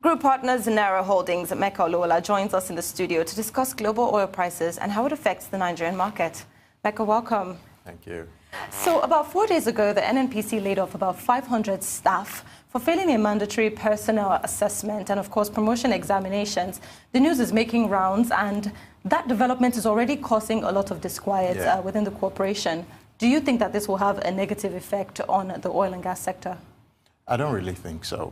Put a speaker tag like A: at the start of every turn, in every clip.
A: Group partners Naira Holdings, Meka Olowola, joins us in the studio to discuss global oil prices and how it affects the Nigerian market. Meka, welcome.
B: Thank you.
A: So about 4 days ago, the NNPC laid off about 500 staff for failing a mandatory personnel assessment and, of course, promotion examinations. The news is making rounds, and that development is already causing a lot of disquiet within the corporation. Do you think that this will have a negative effect on the oil and gas sector?
B: I don't really think so.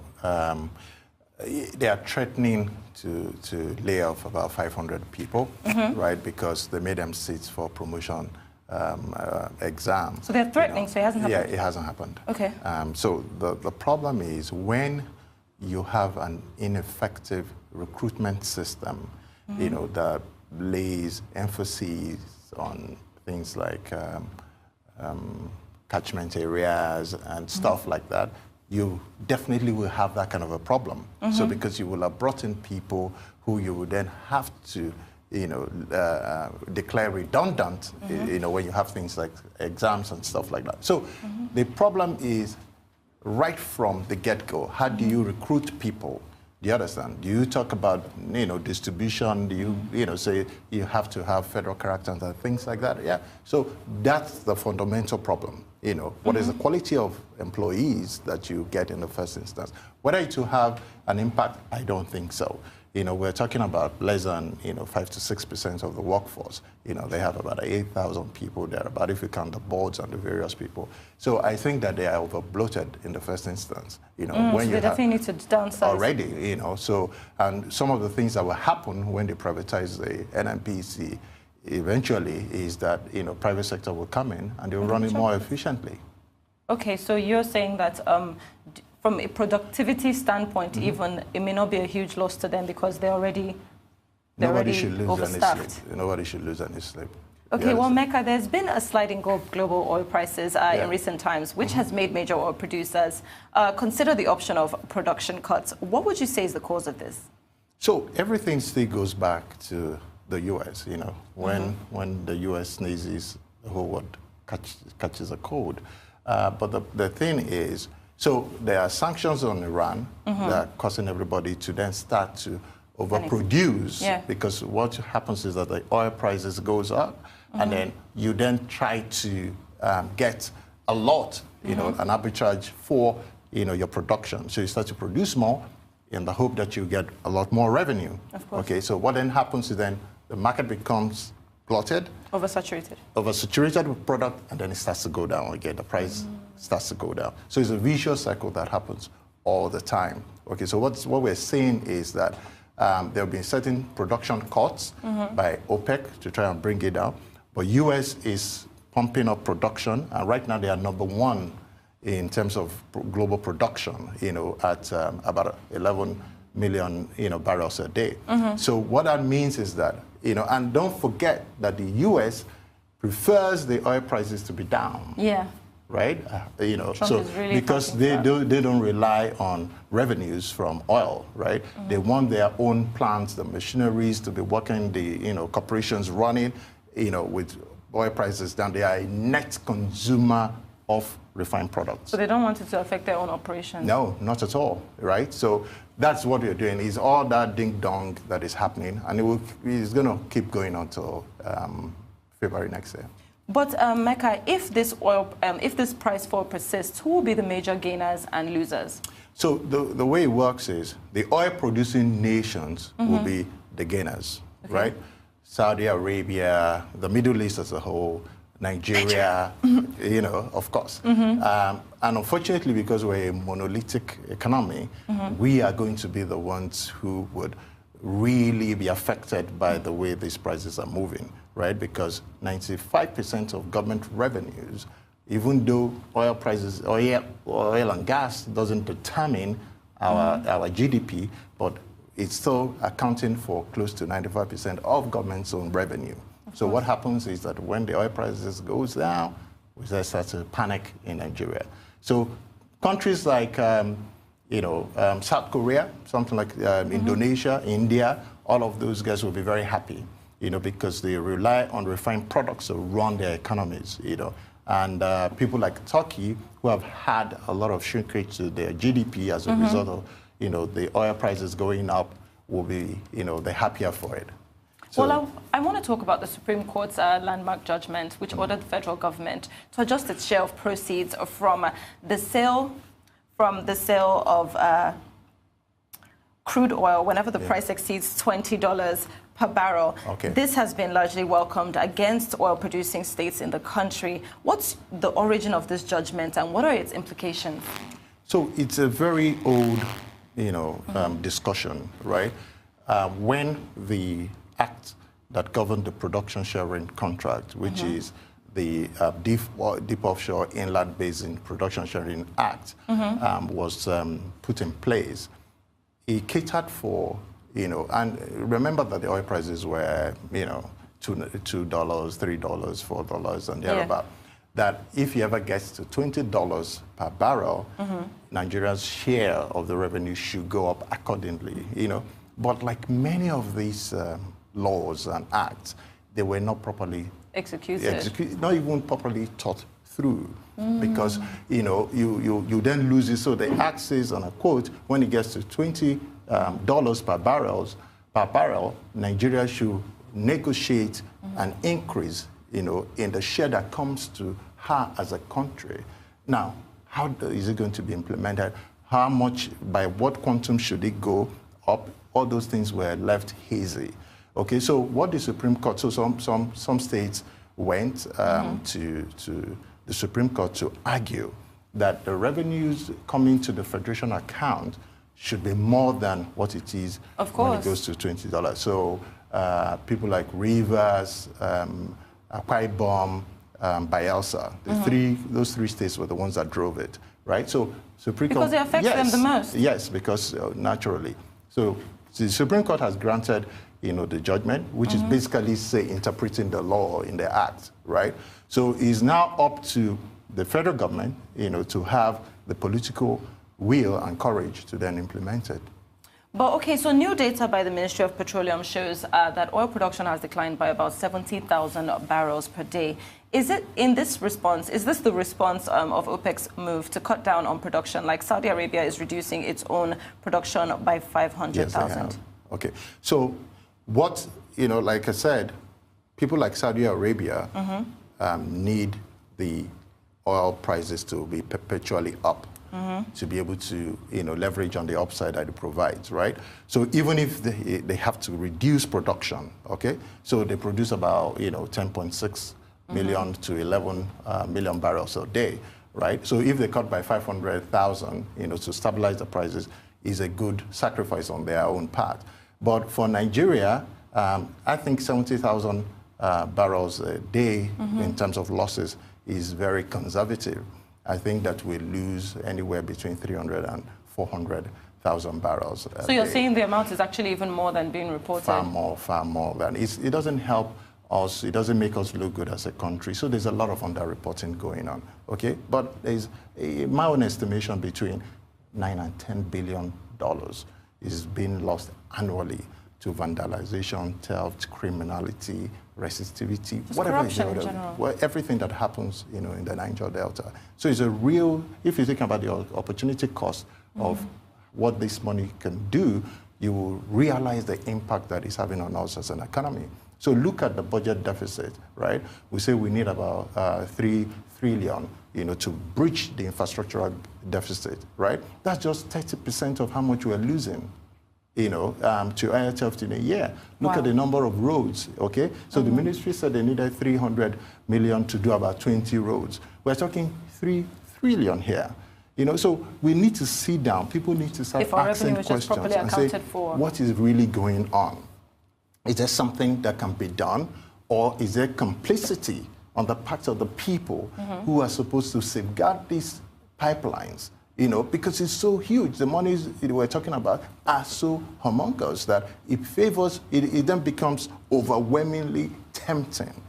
B: They are threatening to lay off about 500 people, right? Because they made them sit for promotion exam.
A: So they're threatening, so it hasn't happened?
B: Yeah, it hasn't happened.
A: Okay.
B: So the problem is when you have an ineffective recruitment system, you know, that lays emphasis on things like catchment areas and stuff like that, you definitely will have that kind of a problem. So because you will have brought in people who you would then have to, you know, declare redundant, you know, when you have things like exams and stuff like that. So the problem is right from the get-go. How do you recruit people? Do you understand? Do you talk about, you know, distribution? Do you, you know, say you have to have federal characters and things like that? Yeah. So that's the fundamental problem. You know, what is the quality of employees that you get in the first instance? Whether it will have an impact, I don't think so. You know, we're talking about less than, you know, 5 to 6% of the workforce. You know, they have about 8,000 people there, about if you count the boards and the various people. So I think that they are over-bloated in the first instance. You know, when
A: so
B: you
A: they definitely need to downsize.
B: Already, you know, so, and some of the things that will happen when they privatize the NNPC eventually is that, you know, private sector will come in and they will run it more efficiently. Okay,
A: so you're saying that from a productivity standpoint, even, it may not be a huge loss to them because they're already overstaffed.
B: Nobody should lose any sleep.
A: Okay, well, Meka, there's been a slide in global oil prices in recent times, which has made major oil producers consider the option of production cuts. What would you say is the cause of this? So
B: everything still goes back to the U.S., you know. When the U.S. sneezes, the whole world catches a cold. But the thing is, so there are sanctions on Iran that are causing everybody to then start to overproduce, because what happens is that the oil prices goes up, and then you then try to get a lot, you know, an arbitrage for, you know, your production. So you start to produce more in the hope that you get a lot more revenue. Of course. Okay, so what then happens is then the market becomes glutted. Oversaturated with product, and then it starts to go down again. The price starts to go down. So it's a vicious cycle that happens all the time. Okay, so what we're saying is that there have been certain production cuts by OPEC to try and bring it down. But U.S. is pumping up production, and right now they are #1 in terms of global production, you know, at about 11 million, you know, barrels a day. So what that means is that, you know, and don't forget that the U.S. prefers the oil prices to be down. Yeah. Right? You know, so really because they don't rely on revenues from oil, right? They want their own plants, the machineries to be working, the, you know, corporations running, you know, with oil prices down. They are a net consumer of refined products. So they don't want it to affect their own operations? No, not at all, right? So that's what we're doing, is all that ding-dong that is happening, and it's going to keep going until February next year. But Meka, if this price fall persists, who will be the major gainers and losers? So the way it works is the oil-producing nations will be the gainers, right? Saudi Arabia, the Middle East as a whole, Nigeria, you know, of course. And unfortunately, because we're a monolithic economy, we are going to be the ones who would really be affected by the way these prices are moving, right? Because 95% of government revenues, even though oil prices, oil and gas doesn't determine our GDP, but it's still accounting for close to 95% of government's own revenue. So what happens is that when the oil prices goes down, we start to panic in Nigeria. So countries like, you know, South Korea, something like Indonesia, India, all of those guys will be very happy, you know, because they rely on refined products to run their economies, you know. And people like Turkey, who have had a lot of shrinkage to their GDP as a result of, the oil prices going up will be, the happier for it. So,
A: well, I want to talk about the Supreme Court's landmark judgment, which ordered the federal government to adjust its share of proceeds from the sale of crude oil whenever the price exceeds $20 per barrel.
B: Okay.
A: This has been largely welcomed against oil-producing states in the country. What's the origin of this judgment, and what are its implications?
B: So it's a very old, discussion, right? When the act that governed the production sharing contract, which is the Deep Offshore Inland Basin Production Sharing Act, was put in place, it catered for, and remember that the oil prices were, $2, $3, $4, and thereabout. That if he ever gets to $20 per barrel, Nigeria's share of the revenue should go up accordingly, But like many of these laws and acts, they were not properly executed, not even properly thought through, because you then lose it. So the act says, on a quote, when it gets to $20 per barrel, Nigeria should negotiate an increase, in the share that comes to her as a country. Now, how is it going to be implemented? How much, by what quantum should it go up? All those things were left hazy. Okay, so what the Supreme Court, so some states went to the Supreme Court to argue that the revenues coming to the Federation account should be more than what it is when it goes to $20. So people like Rivers, Akwa Ibom, Bayelsa, those three states were the ones that drove it, right? So Supreme Court,
A: because it affects them the most.
B: Yes, because naturally. So the Supreme Court has granted, the judgment, which is basically, say, interpreting the law in the act, right? So it's now up to the federal government, to have the political will and courage to then implement it.
A: But okay, so new data by the Ministry of Petroleum shows that oil production has declined by about 70,000 barrels per day. Is it in this response, is this the response of OPEC's move to cut down on production, like Saudi Arabia is reducing its own production by 500,000?
B: Yes, okay, so what, like I said, people like Saudi Arabia need the oil prices to be perpetually up. To be able to, leverage on the upside that it provides, right? So even if they have to reduce production, okay? So they produce about, 10.6 million to 11 million barrels a day, right? So if they cut by 500,000, to stabilize the prices is a good sacrifice on their own part. But for Nigeria, I think 70,000 barrels a day in terms of losses is very conservative. I think that we lose anywhere between 300 and 400,000 barrels a
A: So you're
B: day.
A: saying the amount is actually even more than being reported?
B: Far more than. It doesn't help us, it doesn't make us look good as a country. So there's a lot of underreporting going on, okay? But there's, my own estimation, between $9 and $10 billion is being lost annually to vandalization, theft, criminality, resistivity,
A: just
B: whatever
A: corruption in general.
B: Well, everything that happens, in the Niger Delta. So it's a real, if you think about the opportunity cost of what this money can do, you will realize the impact that it's having on us as an economy. So look at the budget deficit, right? We say we need about 3 trillion, to bridge the infrastructural deficit, right? That's just 30% of how much we're losing, to IHF in a year. Look at the number of roads, okay? So the ministry said they needed 300 million to do about 20 roads. We're talking 3 trillion here. So we need to sit down. People need to start asking questions and say, what is really going on? Is there something that can be done, or is there complicity on the part of the people who are supposed to safeguard these pipelines? Because it's so huge. The monies we're talking about are so humongous that it favors, it then becomes overwhelmingly tempting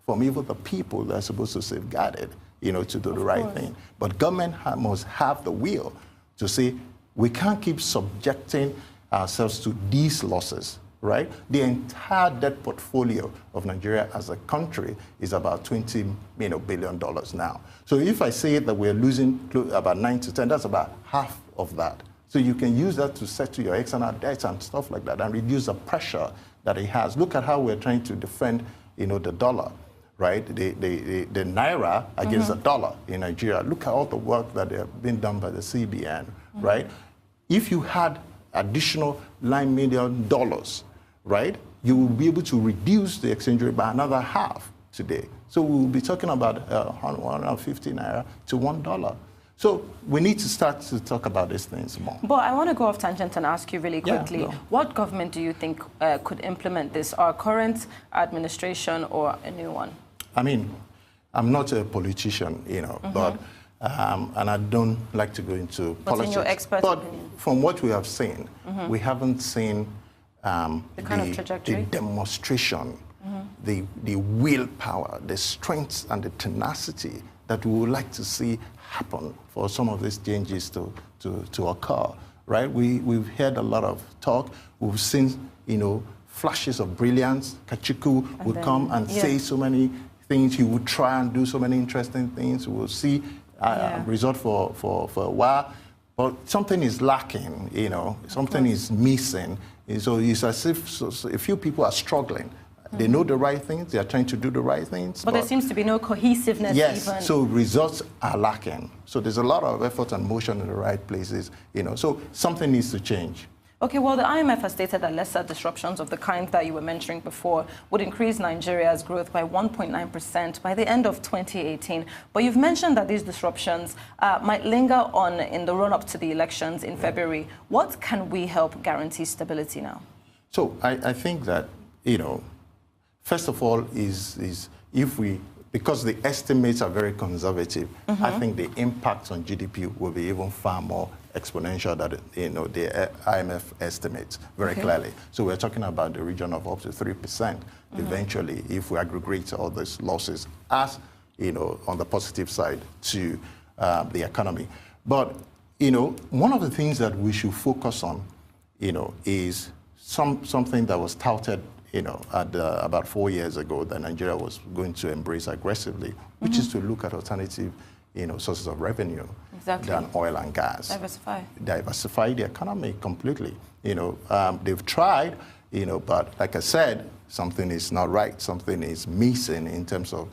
B: from even the people that are supposed to safeguard it, to do the right thing. But government must have the will to say, we can't keep subjecting ourselves to these losses, right? The entire debt portfolio of Nigeria as a country is about $20 billion now. So if I say that we're losing about 9 to 10, that's about half of that. So you can use that to settle your external debts and stuff like that and reduce the pressure that it has. Look at how we're trying to defend, the dollar, right? The naira against the dollar in Nigeria. Look at all the work that has been done by the CBN, right? If you had additional $9 million, right, you will be able to reduce the exchange rate by another half today. So we will be talking about 150 naira to $1. So we need to start to talk about these things more.
A: But I want to go off tangent and ask you really quickly, what government do you think could implement this? Our current administration or a new one?
B: I mean, I'm not a politician, but and I don't like to go into politics.
A: In your expert opinion?
B: From what we have seen, we haven't seen
A: the kind of trajectory,
B: the demonstration, the willpower, the strength, and the tenacity that we would like to see happen for some of these changes to occur. Right? We've heard a lot of talk. We've seen, flashes of brilliance. Kachiku would come and say so many things. He would try and do so many interesting things. We'll see result for a while. But something is lacking, something is missing. So it's as if a few people are struggling. They know the right things, they are trying to do the right things.
A: But there seems to be no cohesiveness even.
B: So results are lacking. So there's a lot of effort and motion in the right places, so something needs to change.
A: Okay, well, the IMF has stated that lesser disruptions of the kind that you were mentioning before would increase Nigeria's growth by 1.9% by the end of 2018. But you've mentioned that these disruptions might linger on in the run-up to the elections in February. What can we help guarantee stability now? So
B: I think that, first of all, is if because the estimates are very conservative, I think the impact on GDP will be even far more exponential than the IMF estimates very clearly. So we're talking about the region of up to 3% eventually if we aggregate all these losses as, on the positive side to the economy. But, one of the things that we should focus on, is something that was touted about 4 years ago that Nigeria was going to embrace aggressively, which is to look at alternative, sources of revenue than oil and gas. Diversify the economy completely. They've tried, but like I said, something is not right. Something is missing in terms of,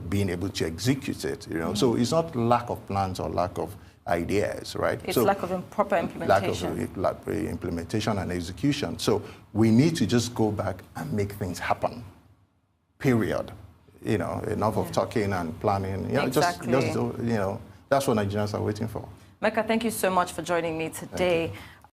B: being able to execute it. So it's not lack of plans or lack of ideas, right?
A: It's lack of proper implementation.
B: Lack of implementation and execution. So we need to just go back and make things happen, period. Enough of talking and planning. Just that's what Nigerians are waiting for.
A: Meka, thank you so much for joining me today.